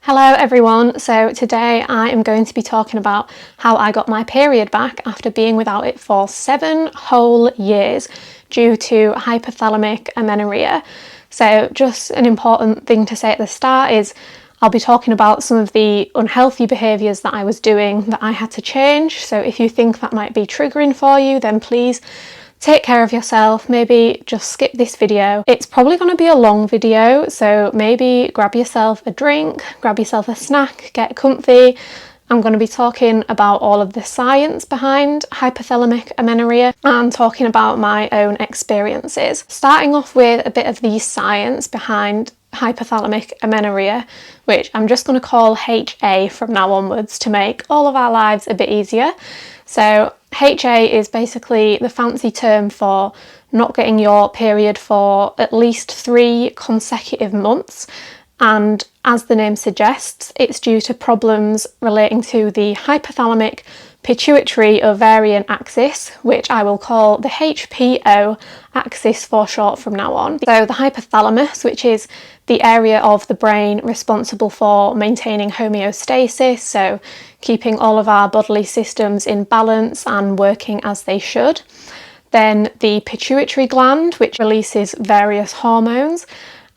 Hello everyone, so today I am going to be talking about how I got my period back after being without it for 7 whole years due to hypothalamic amenorrhea. So just an important thing to say at the start is I'll be talking about some of the unhealthy behaviours that I was doing that I had to change. So if you think that might be triggering for you, then please take care of yourself, maybe just skip this video. It's probably going to be a long video, so maybe grab yourself a drink, grab yourself a snack, get comfy. I'm going to be talking about all of the science behind hypothalamic amenorrhea and talking about my own experiences. Starting off with a bit of the science behind hypothalamic amenorrhea, which I'm just going to call HA from now onwards to make all of our lives a bit easier. So HA is basically the fancy term for not getting your period for at least 3 consecutive months, and as the name suggests, it's due to problems relating to the hypothalamic pituitary ovarian axis, which I will call the HPO axis for short from now on. So the hypothalamus, which is the area of the brain responsible for maintaining homeostasis, so keeping all of our bodily systems in balance and working as they should. Then the pituitary gland, which releases various hormones.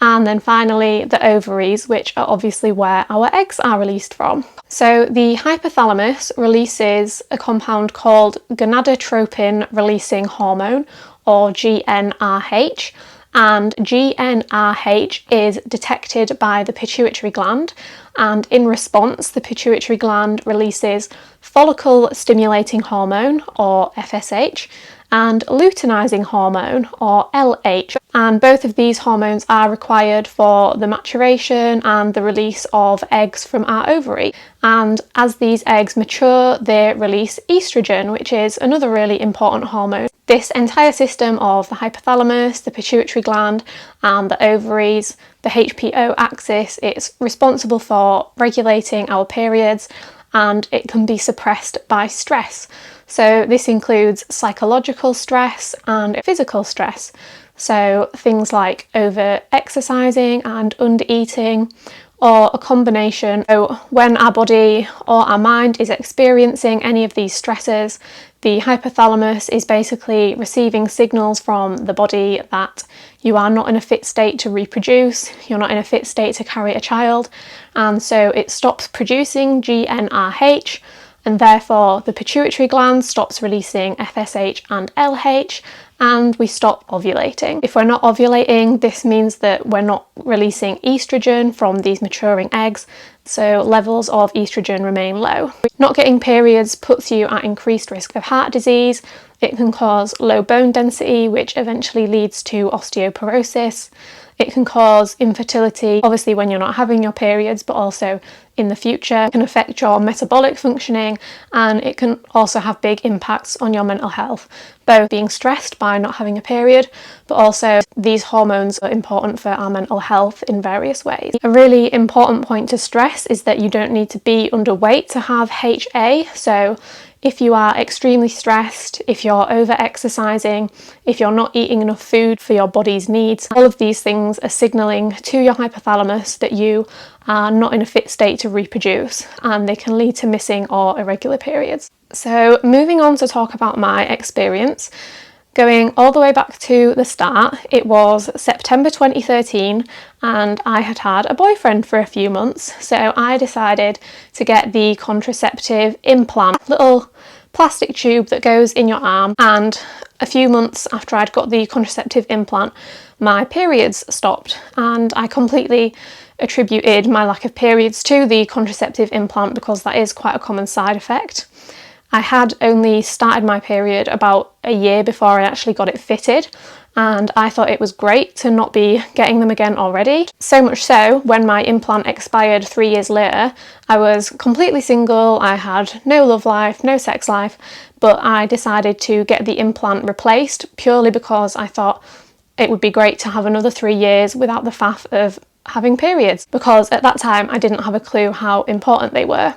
And then finally the ovaries, which are obviously where our eggs are released from. So the hypothalamus releases a compound called gonadotropin releasing hormone, or GnRH, and GnRH is detected by the pituitary gland, and in response the pituitary gland releases follicle stimulating hormone, or FSH, and luteinizing hormone, or LH, and both of these hormones are required for the maturation and the release of eggs from our ovary. And as these eggs mature, they release estrogen, which is another really important hormone. This entire system of the hypothalamus, the pituitary gland, and the ovaries, the HPO axis, it's responsible for regulating our periods, and it can be suppressed by stress. So this includes psychological stress and physical stress. So things like over exercising and under eating, or a combination. So when our body or our mind is experiencing any of these stresses, the hypothalamus is basically receiving signals from the body that you are not in a fit state to reproduce, you're not in a fit state to carry a child, and so it stops producing GnRH, and therefore the pituitary gland stops releasing FSH and LH, and we stop ovulating. If we're not ovulating, this means that we're not releasing estrogen from these maturing eggs, so levels of estrogen remain low. Not getting periods puts you at increased risk of heart disease. It can cause low bone density, which eventually leads to osteoporosis. It can cause infertility, obviously when you're not having your periods, but also in the future. It can affect your metabolic functioning, and it can also have big impacts on your mental health, both being stressed by not having a period, but also these hormones are important for our mental health in various ways. A really important point to stress is that you don't need to be underweight to have HA. So if you are extremely stressed, if you're over exercising, if you're not eating enough food for your body's needs, all of these things are signalling to your hypothalamus that you are not in a fit state to reproduce, and they can lead to missing or irregular periods. So moving on to talk about my experience, going all the way back to the start, it was September 2013 and I had had a boyfriend for a few months, so I decided to get the contraceptive implant, little plastic tube that goes in your arm, and a few months after I'd got the contraceptive implant, my periods stopped, and I completely attributed my lack of periods to the contraceptive implant because that is quite a common side effect. I had only started my period about a year before I actually got it fitted, and I thought it was great to not be getting them again already. So much so, when my implant expired 3 years later, I was completely single, I had no love life, no sex life, but I decided to get the implant replaced purely because I thought it would be great to have another 3 years without the faff of having periods, because at that time I didn't have a clue how important they were.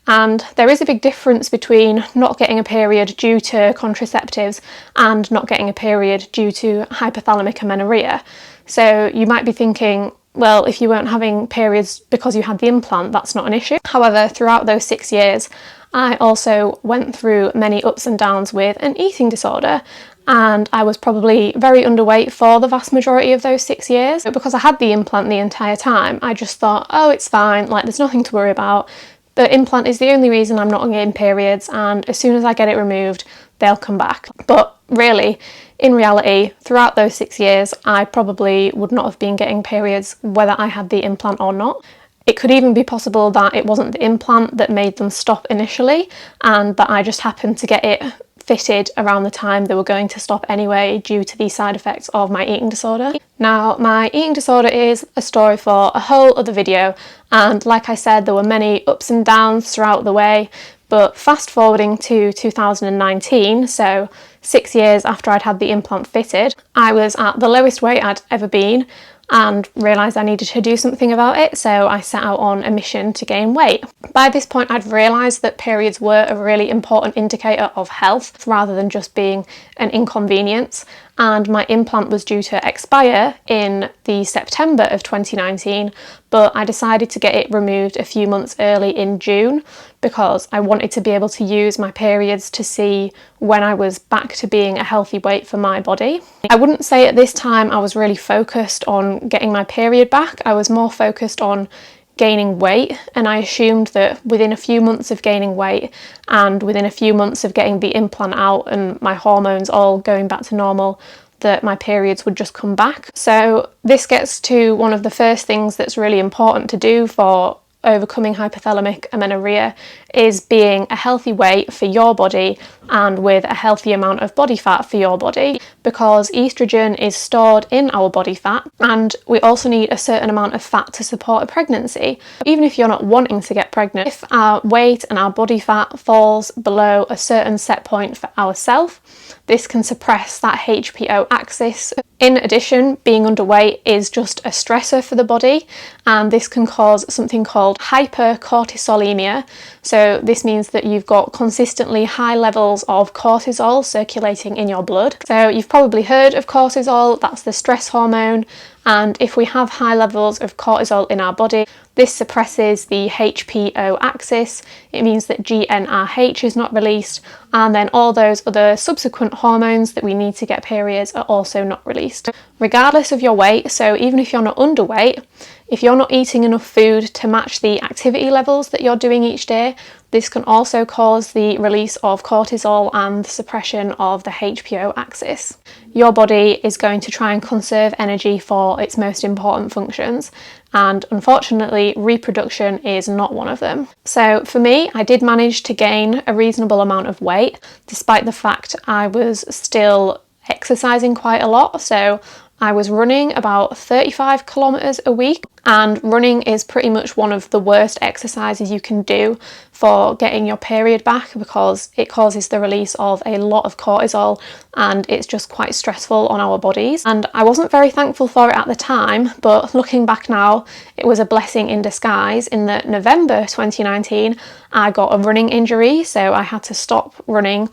And there is a big difference between not getting a period due to contraceptives and not getting a period due to hypothalamic amenorrhea. So you might be thinking, well, if you weren't having periods because you had the implant, that's not an issue. However, throughout those 6 years, I also went through many ups and downs with an eating disorder, and I was probably very underweight for the vast majority of those 6 years. But because I had the implant the entire time, I just thought, oh, it's fine, like there's nothing to worry about. The implant is the only reason I'm not getting periods, and as soon as I get it removed, they'll come back. But really, in reality, throughout those 6 years, I probably would not have been getting periods whether I had the implant or not. It could even be possible that it wasn't the implant that made them stop initially, and that I just happened to get it fitted around the time they were going to stop anyway due to the side effects of my eating disorder. Now, my eating disorder is a story for a whole other video, and like I said, there were many ups and downs throughout the way, but fast forwarding to 2019, so 6 years after I'd had the implant fitted, I was at the lowest weight I'd ever been and realised I needed to do something about it, so I set out on a mission to gain weight. By this point, I'd realised that periods were a really important indicator of health rather than just being an inconvenience, and my implant was due to expire in the September of 2019, but I decided to get it removed a few months early in June because I wanted to be able to use my periods to see when I was back to being a healthy weight for my body. I wouldn't say at this time I was really focused on getting my period back. I was more focused on gaining weight, and I assumed that within a few months of gaining weight and within a few months of getting the implant out and my hormones all going back to normal, that my periods would just come back. So this gets to one of the first things that's really important to do for overcoming hypothalamic amenorrhea, is being a healthy weight for your body and with a healthy amount of body fat for your body, because estrogen is stored in our body fat, and we also need a certain amount of fat to support a pregnancy. Even if you're not wanting to get pregnant, if our weight and our body fat falls below a certain set point for ourselves, this can suppress that HPO axis. In addition, being underweight is just a stressor for the body, and this can cause something called hypercortisolemia. So this means that you've got consistently high levels of cortisol circulating in your blood. So you've probably heard of cortisol, that's the stress hormone, and if we have high levels of cortisol in our body, this suppresses the HPO axis. It means that GnRH is not released, and then all those other subsequent hormones that we need to get periods are also not released. Regardless of your weight, so even if you're not underweight, if you're not eating enough food to match the activity levels that you're doing each day, this can also cause the release of cortisol and the suppression of the HPO axis. Your body is going to try and conserve energy for its most important functions, and unfortunately reproduction is not one of them. So for me, I did manage to gain a reasonable amount of weight despite the fact I was still exercising quite a lot. So I was running about 35 kilometers a week, and running is pretty much one of the worst exercises you can do for getting your period back because it causes the release of a lot of cortisol, and it's just quite stressful on our bodies. And I wasn't very thankful for it at the time, but looking back now, it was a blessing in disguise in that November 2019, I got a running injury, so I had to stop running.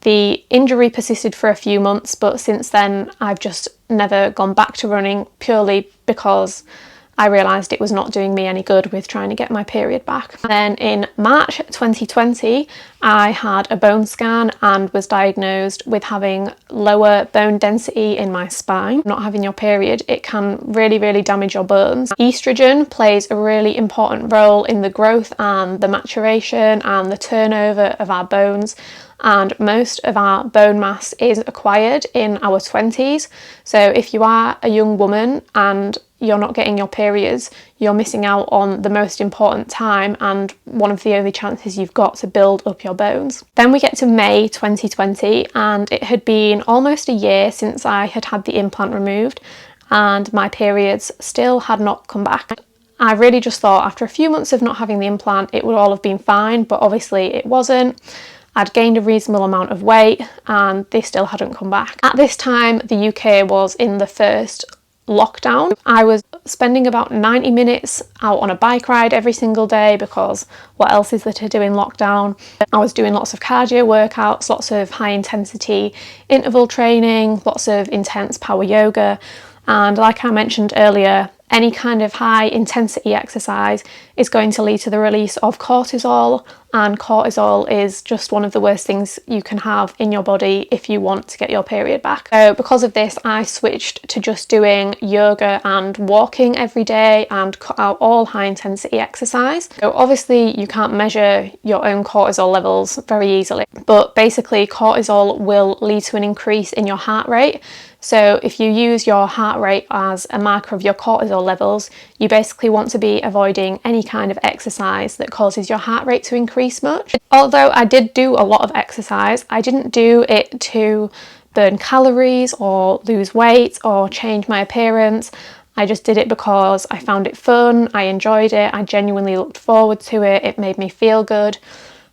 The injury persisted for a few months, but since then I've just never gone back to running purely because I realised it was not doing me any good with trying to get my period back. Then in March 2020, I had a bone scan and was diagnosed with having lower bone density in my spine. Not having your period, it can really damage your bones. Estrogen plays a really important role in the growth and the maturation and the turnover of our bones, and most of our bone mass is acquired in our 20s. So if you are a young woman and you're not getting your periods, you're missing out on the most important time and one of the only chances you've got to build up your bones. Then we get to May 2020, and it had been almost a year since I had had the implant removed, and my periods still had not come back. I really just thought after a few months of not having the implant it would all have been fine, but obviously it wasn't. I'd gained a reasonable amount of weight and they still hadn't come back. At this time, the UK was in the first lockdown. I was spending about 90 minutes out on a bike ride every single day because what else is there to do in lockdown? I was doing lots of cardio workouts, lots of high intensity interval training, lots of intense power yoga. And like I mentioned earlier, any kind of high intensity exercise is going to lead to the release of cortisol, and cortisol is just one of the worst things you can have in your body if you want to get your period back. So because of this, I switched to just doing yoga and walking every day and cut out all high intensity exercise. So obviously you can't measure your own cortisol levels very easily, but basically cortisol will lead to an increase in your heart rate. So if you use your heart rate as a marker of your cortisol levels, you basically want to be avoiding any kind of exercise that causes your heart rate to increase much. Although I did do a lot of exercise, I didn't do it to burn calories or lose weight or change my appearance. I just did it because I found it fun, I enjoyed it, I genuinely looked forward to it, it made me feel good.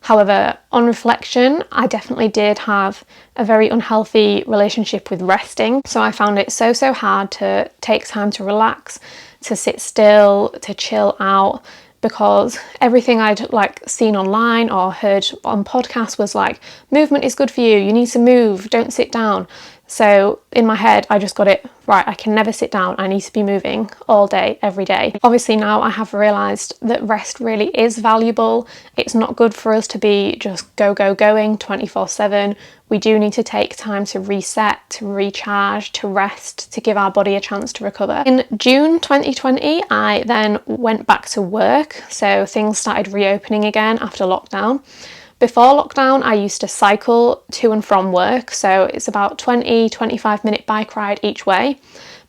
However, on reflection, I definitely did have a very unhealthy relationship with resting. So I found it so hard to take time to relax, to sit still, to chill out, because everything I'd seen online or heard on podcasts was like, movement is good for you, you need to move, don't sit down. So in my head, I just got it right, I can never sit down, I need to be moving all day, every day. Obviously now I have realised that rest really is valuable. It's not good for us to be just going 24/7. We do need to take time to reset, to recharge, to rest, to give our body a chance to recover. In June 2020, I then went back to work, so things started reopening again after lockdown. Before lockdown, I used to cycle to and from work, so it's about 20-25 minute bike ride each way.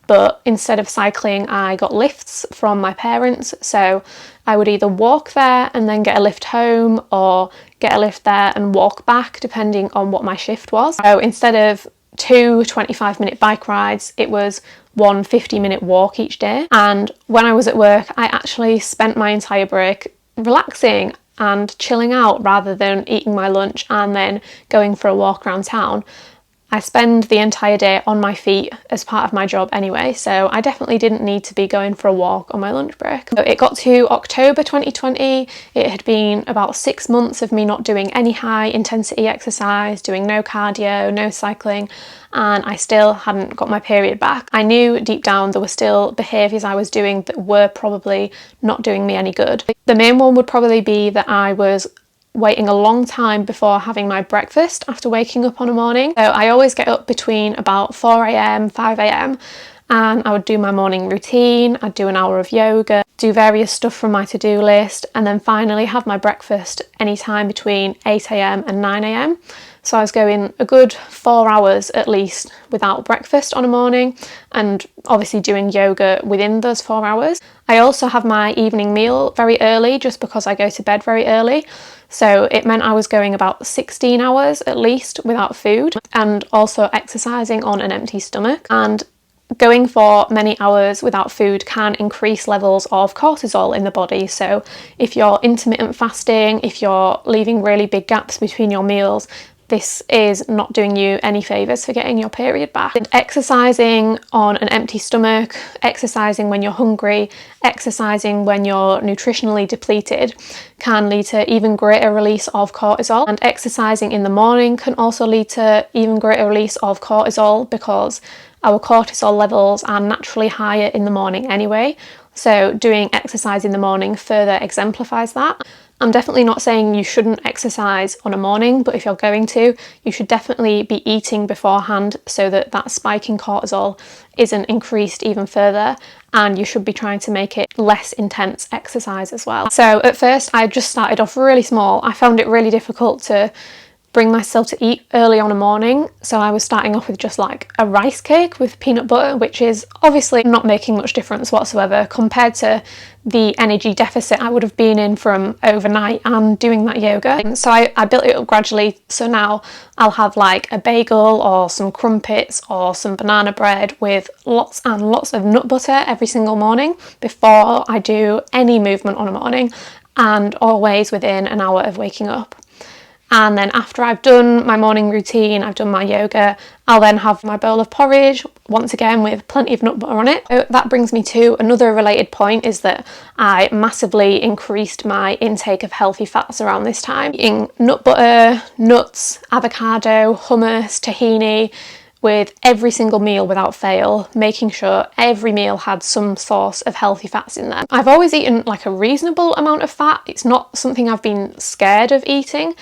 But instead of cycling, I got lifts from my parents, so I would either walk there and then get a lift home, or get a lift there and walk back, depending on what my shift was. So instead of 2 25-minute bike rides, it was 1 50-minute walk each day. And when I was at work, I actually spent my entire break relaxing and chilling out rather than eating my lunch and then going for a walk around town. I spend the entire day on my feet as part of my job anyway, so I definitely didn't need to be going for a walk on my lunch break. So it got to October 2020, it had been about 6 months of me not doing any high intensity exercise, doing no cardio, no cycling, and I still hadn't got my period back. I knew deep down there were still behaviours I was doing that were probably not doing me any good. The main one would probably be that I was waiting a long time before having my breakfast after waking up on a morning. So I always get up between about 4 a.m, 5 a.m, and I would do my morning routine, I'd do an hour of yoga, do various stuff from my to-do list, and then finally have my breakfast anytime between 8 a.m. and 9 a.m. So I was going a good 4 hours at least without breakfast on a morning, and obviously doing yoga within those 4 hours. I also have my evening meal very early just because I go to bed very early. So it meant I was going about 16 hours at least without food, and also exercising on an empty stomach. And going for many hours without food can increase levels of cortisol in the body. So if you're intermittent fasting, if you're leaving really big gaps between your meals, this is not doing you any favours for getting your period back. And exercising on an empty stomach, exercising when you're hungry, exercising when you're nutritionally depleted can lead to even greater release of cortisol. And exercising in the morning can also lead to even greater release of cortisol, because our cortisol levels are naturally higher in the morning anyway. So doing exercise in the morning further exemplifies that. I'm definitely not saying you shouldn't exercise on a morning, but if you're going to, you should definitely be eating beforehand so that that spike in cortisol isn't increased even further, and you should be trying to make it less intense exercise as well. So at first I just started off really small. I found it really difficult to bring myself to eat early on a morning, so I was starting off with just like a rice cake with peanut butter, which is obviously not making much difference whatsoever compared to the energy deficit I would have been in from overnight and doing that yoga. And so I built it up gradually, so now I'll have like a bagel or some crumpets or some banana bread with lots and lots of nut butter every single morning before I do any movement on a morning, and always within an hour of waking up. And then after I've done my morning routine, I've done my yoga, I'll then have my bowl of porridge, once again with plenty of nut butter on it. So that brings me to another related point, is that I massively increased my intake of healthy fats around this time. Eating nut butter, nuts, avocado, hummus, tahini with every single meal without fail, making sure every meal had some source of healthy fats in there. I've always eaten like a reasonable amount of fat. It's not something I've been scared of eating,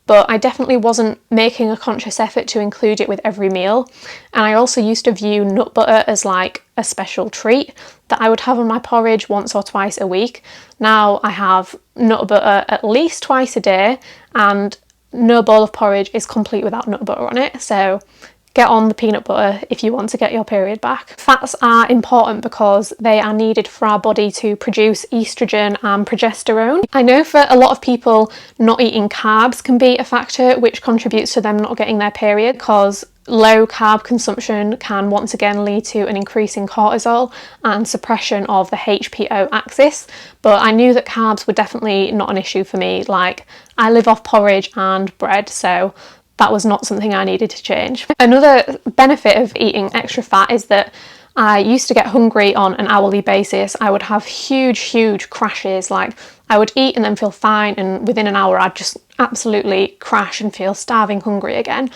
but I definitely wasn't making a conscious effort to include it with every meal. And I also used to view nut butter as like a special treat that I would have on my porridge once or twice a week. Now I have nut butter at least twice a day, and no bowl of porridge is complete without nut butter on it. So get on the peanut butter if you want to get your period back. Fats are important because they are needed for our body to produce estrogen and progesterone. I know for a lot of people, not eating carbs can be a factor which contributes to them not getting their period, because low carb consumption can once again lead to an increase in cortisol and suppression of the HPO axis. But I knew that carbs were definitely not an issue for me. Like, I live off porridge and bread, so that was not something I needed to change. Another benefit of eating extra fat is that I used to get hungry on an hourly basis. I would have huge crashes. Like, I would eat and then feel fine, and within an hour I'd just absolutely crash and feel starving hungry again.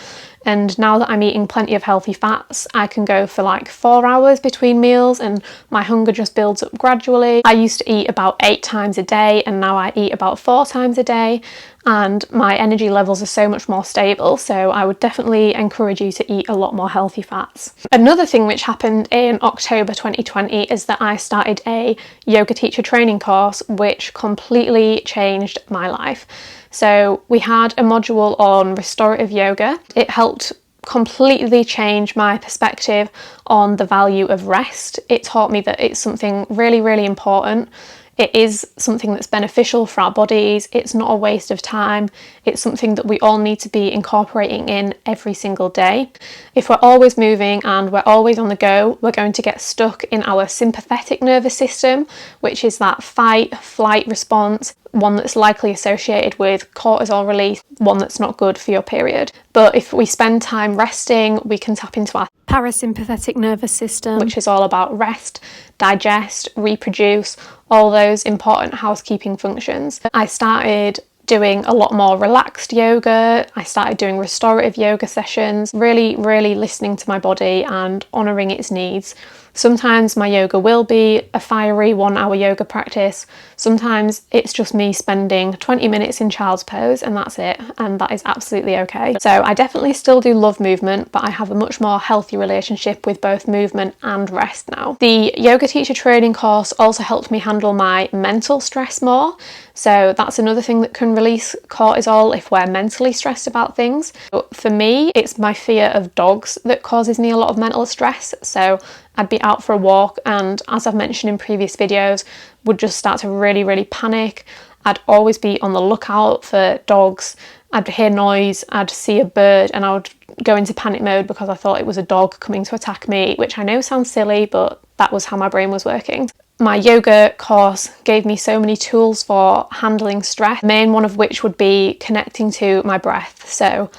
And now that I'm eating plenty of healthy fats, I can go for like 4 hours between meals and my hunger just builds up gradually. I used to eat about 8 times a day, and now I eat about 4 times a day, and my energy levels are so much more stable. So I would definitely encourage you to eat a lot more healthy fats. Another thing which happened in October 2020 is that I started a yoga teacher training course which completely changed my life. So we had a module on restorative yoga. It helped completely change my perspective on the value of rest. It taught me that it's something really important. It is something that's beneficial for our bodies. It's not a waste of time. It's something that we all need to be incorporating in every single day. If we're always moving and we're always on the go, we're going to get stuck in our sympathetic nervous system, which is that fight-flight response, one that's likely associated with cortisol release, one that's not good for your period. But if we spend time resting, we can tap into our parasympathetic nervous system, which is all about rest, digest, reproduce, all those important housekeeping functions. I started doing a lot more relaxed yoga. I started doing restorative yoga sessions, really listening to my body and honouring its needs. Sometimes my yoga will be a fiery 1-hour yoga practice. Sometimes it's just me spending 20 minutes in child's pose and that's it, and that is absolutely okay. So I definitely still do love movement, but I have a much more healthy relationship with both movement and rest now. The yoga teacher training course also helped me handle my mental stress more. So that's another thing that can release cortisol if we're mentally stressed about things. But for me, it's my fear of dogs that causes me a lot of mental stress. So I'd be out for a walk and, as I've mentioned in previous videos, would just start to really panic. I'd always be on the lookout for dogs. I'd hear noise, I'd see a bird, and I would go into panic mode because I thought it was a dog coming to attack me, which I know sounds silly, but that was how my brain was working. My yoga course gave me so many tools for handling stress, the main one of which would be connecting to my breath. So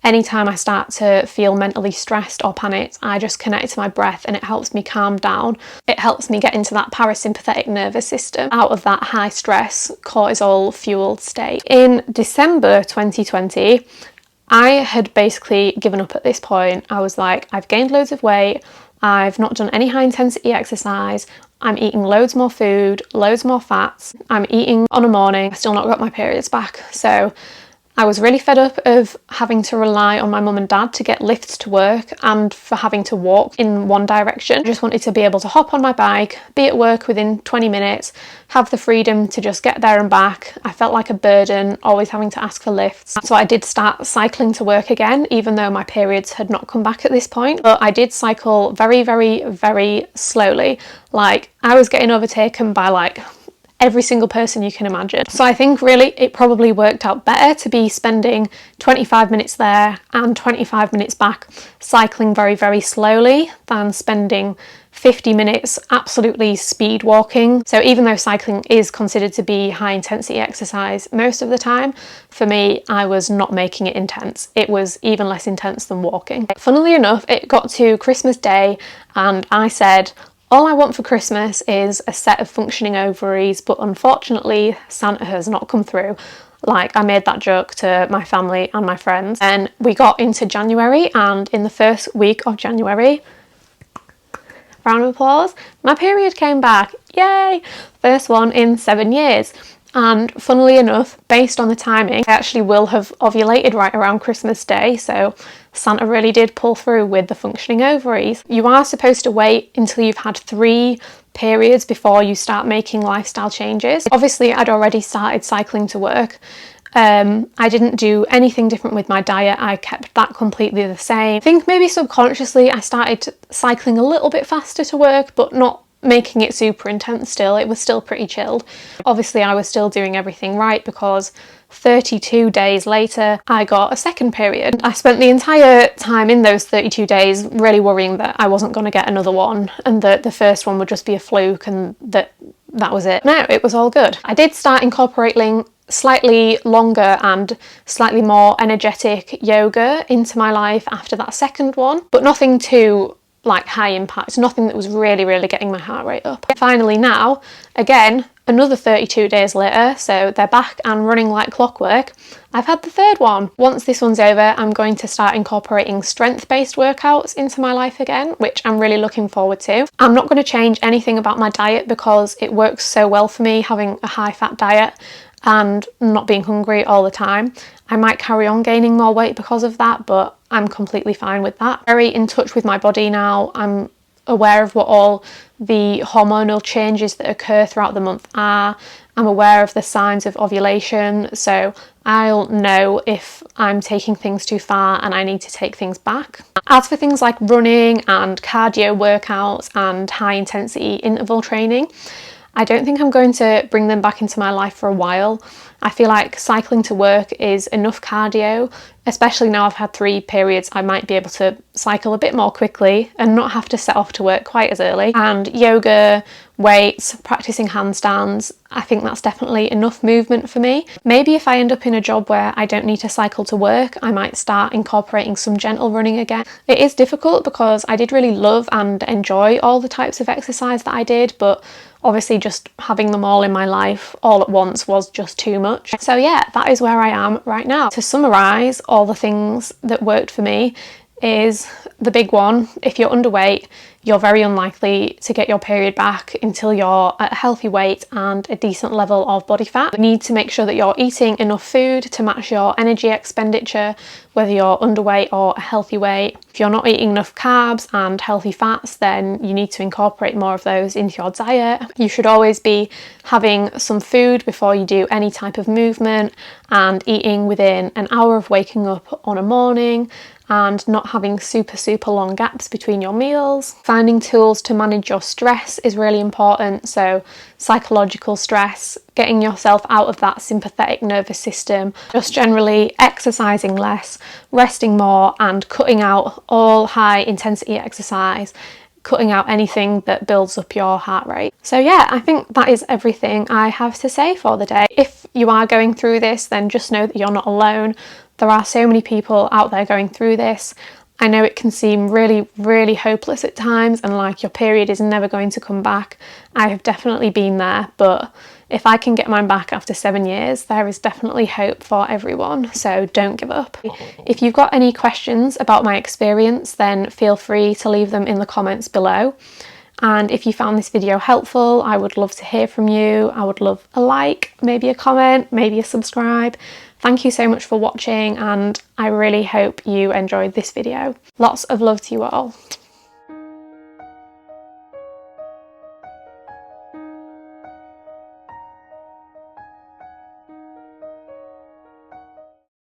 anytime I start to feel mentally stressed or panicked, I just connect to my breath and it helps me calm down. It helps me get into that parasympathetic nervous system, out of that high stress, cortisol fueled state. In December 2020, I had basically given up at this point. I was like, I've gained loads of weight. I've not done any high intensity exercise. I'm eating loads more food, loads more fats. I'm eating on a morning. I've still not got my periods back. So I was really fed up of having to rely on my mum and dad to get lifts to work and for having to walk in one direction. I just wanted to be able to hop on my bike, be at work within 20 minutes, have the freedom to just get there and back. I felt like a burden, always having to ask for lifts. So I did start cycling to work again, even though my periods had not come back at this point. But I did cycle very slowly. Like, I was getting overtaken by like every single person you can imagine. So I think really it probably worked out better to be spending 25 minutes there and 25 minutes back cycling very slowly than spending 50 minutes absolutely speed walking. So even though cycling is considered to be high intensity exercise most of the time, for me, I was not making it intense. It was even less intense than walking. Funnily enough, it got to Christmas Day and I said, all I want for Christmas is a set of functioning ovaries, but unfortunately Santa has not come through. Like, I made that joke to my family and my friends. And we got into January, and in the first week of January, round of applause, my period came back. Yay! First one in 7 years. And funnily enough, based on the timing, I actually will have ovulated right around Christmas Day, so Santa really did pull through with the functioning ovaries. You are supposed to wait until you've had 3 periods before you start making lifestyle changes. Obviously, I'd already started cycling to work. I didn't do anything different with my diet. I kept that completely the same. I think maybe subconsciously I started cycling a little bit faster to work, but not making it super intense still. It was still pretty chilled. Obviously, I was still doing everything right because 32 days later, I got a second period. I spent the entire time in those 32 days really worrying that I wasn't going to get another one and that the first one would just be a fluke and that was it. No, it was all good. I did start incorporating slightly longer and slightly more energetic yoga into my life after that second one, but nothing too like high impact, nothing that was really getting my heart rate up. Finally now, again, another 32 days later, so they're back and running like clockwork, I've had the third one. Once this one's over, I'm going to start incorporating strength-based workouts into my life again, which I'm really looking forward to. I'm not going to change anything about my diet because it works so well for me having a high-fat diet and not being hungry all the time. I might carry on gaining more weight because of that, but I'm completely fine with that. Very in touch with my body now. I'm aware of what all the hormonal changes that occur throughout the month are. I'm aware of the signs of ovulation, so I'll know if I'm taking things too far and I need to take things back. As for things like running and cardio workouts and high intensity interval training, I don't think I'm going to bring them back into my life for a while. I feel like cycling to work is enough cardio, especially now I've had 3 periods. I might be able to cycle a bit more quickly and not have to set off to work quite as early. And yoga, weights, practicing handstands, I think that's definitely enough movement for me. Maybe if I end up in a job where I don't need to cycle to work, I might start incorporating some gentle running again. It is difficult because I did really love and enjoy all the types of exercise that I did, but obviously just having them all in my life all at once was just too much. So yeah, that is where I am right now. To summarise all the things that worked for me is the big one: if you're underweight, you're very unlikely to get your period back until you're at a healthy weight and a decent level of body fat. You need to make sure that you're eating enough food to match your energy expenditure, whether you're underweight or a healthy weight. If you're not eating enough carbs and healthy fats, then you need to incorporate more of those into your diet. You should always be having some food before you do any type of movement and eating within an hour of waking up on a morning, and not having super long gaps between your meals. Finding tools to manage your stress is really important, so psychological stress, getting yourself out of that sympathetic nervous system, just generally exercising less, resting more, and cutting out all high intensity exercise, cutting out anything that builds up your heart rate. So yeah, I think that is everything I have to say for the day. If you are going through this, then just know that you're not alone. There are so many people out there going through this. I know it can seem really hopeless at times and like your period is never going to come back. I have definitely been there, but if I can get mine back after 7 years, there is definitely hope for everyone, so don't give up. If you've got any questions about my experience, then feel free to leave them in the comments below. And if you found this video helpful, I would love to hear from you. I would love a like, maybe a comment, maybe a subscribe. Thank you so much for watching, and I really hope you enjoyed this video. Lots of love to you all.